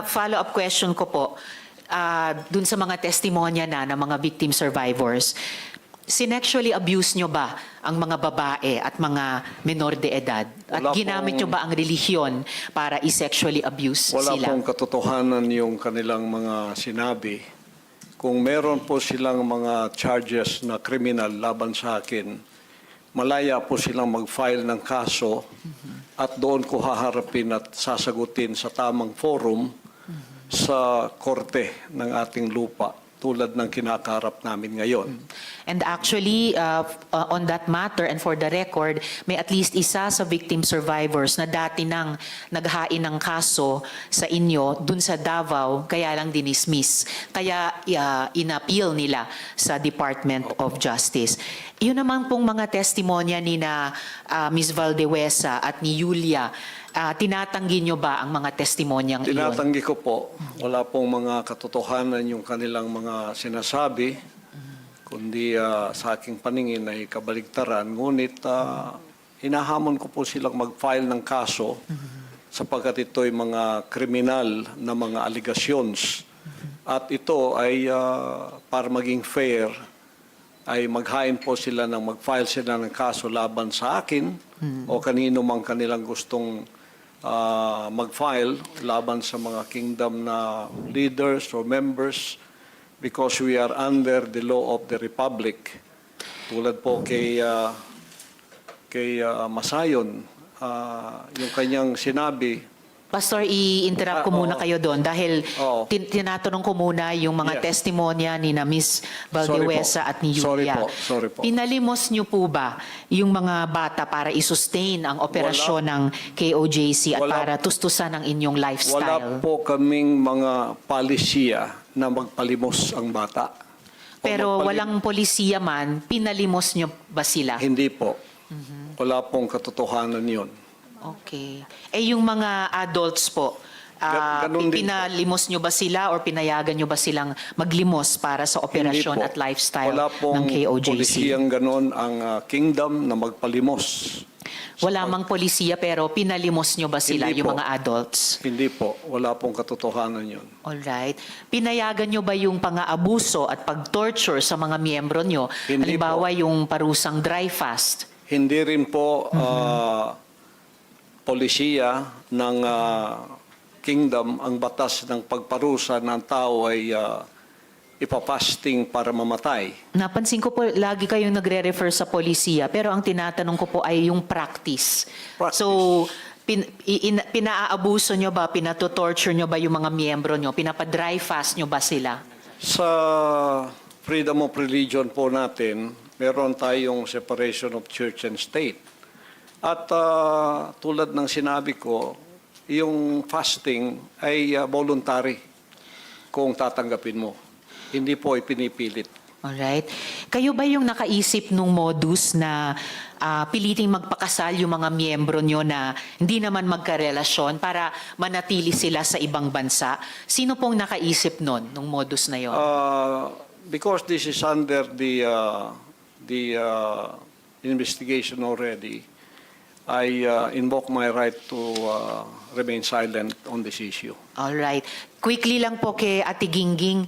Follow-up question ko po, dun sa mga testimonya na ng mga victim survivors, sinexually abuse nyo ba ang mga babae at mga menor de edad? At Wala ginamit nyo ba ang relihiyon para i-sexually abuse Wala sila? pong katotohanan yung kanilang mga sinabi. Kung meron po silang mga charges na kriminal laban sa akin, malaya po silang mag-file ng kaso at doon ko haharapin at sasagutin sa tamang forum sa korte ng ating lupa tulad ng kinakaharap namin ngayon. And actually, on that matter and for the record, may at least isa sa victim survivors na dati nang naghain ng kaso sa inyo dun sa Davao, kaya lang dinismiss. Kaya inappeal nila sa Department of Justice. Yun naman pong mga testimonya ni na Ms. Valdewesa at ni Julia, tinatanggi nyo ba ang mga testimonyang iyon? Tinatanggi ko po, wala pong mga katotohanan yung kanilang mga sinasabi, kundi sa aking paningin ay kabaligtaran. Ngunit hinahamon ko po silang mag-file ng kaso sapagkat ito'y mga kriminal na mga allegations. At ito ay para maging fair, ay maghain po sila ng mag-file sila ng kaso laban sa akin o kanino mang kanilang gustong mag-file laban sa mga kingdom na leaders or members because we are under the law of the Republic. Tulad po kay Masayon, yung kanyang sinabi. Pastor, i-interrupt ko muna kayo doon dahil tinatanong ko muna yung mga testimonya ni na Ms. Valdewesa at ni Julia. Sorry po. Pinalimos niyo po ba yung mga bata para i-sustain ang operasyon ng KOJC at para tustusan ang inyong lifestyle? Wala po kaming mga palisiya na magpalimos ang bata. Pero walang polisiya man, pinalimos niyo ba sila? Hindi po. Wala pong katotohanan yun. Okay. Yung mga adults po, Ganun din pinalimos nyo ba sila or pinayagan nyo ba silang maglimos para sa operasyon Hindi po. at lifestyle Wala ng pong KOJC? polisiyang ganon ang kingdom na magpalimos. Wala mang polisiya pero pinalimos nyo ba sila, Hindi yung po. mga adults? Hindi po. Wala pong katotohanan yun. Alright. Pinayagan nyo ba yung pang-aabuso at pag-torture sa mga miyembro nyo? Hindi Halimbawa yung parusang dry fast? Hindi rin po polisiya ng kingdom ang batas ng pagparusa ng tao ay ipapasting para mamatay. Napansin ko po, lagi kayong nagre-refer sa polisiya, pero ang tinatanong ko po ay yung practice. So, pinaabuso nyo ba, pinatotorture nyo ba yung mga miyembro nyo? Pinapa-dry fast nyo ba sila? Sa freedom of religion po natin, meron tayong separation of church and state. At tulad ng sinabi ko, yung fasting ay voluntary kung tatanggapin mo. Hindi po ipinipilit. Alright. Kayo ba yung nakaisip nung modus na piliting magpakasal yung mga miyembro nyo na hindi naman magkarelasyon para manatili sila sa ibang bansa? Sino pong nakaisip nun, nung modus na yon? Because this is under the investigation already, I invoke my right to remain silent on this issue. Alright. Quickly lang po kay Ate Gingging,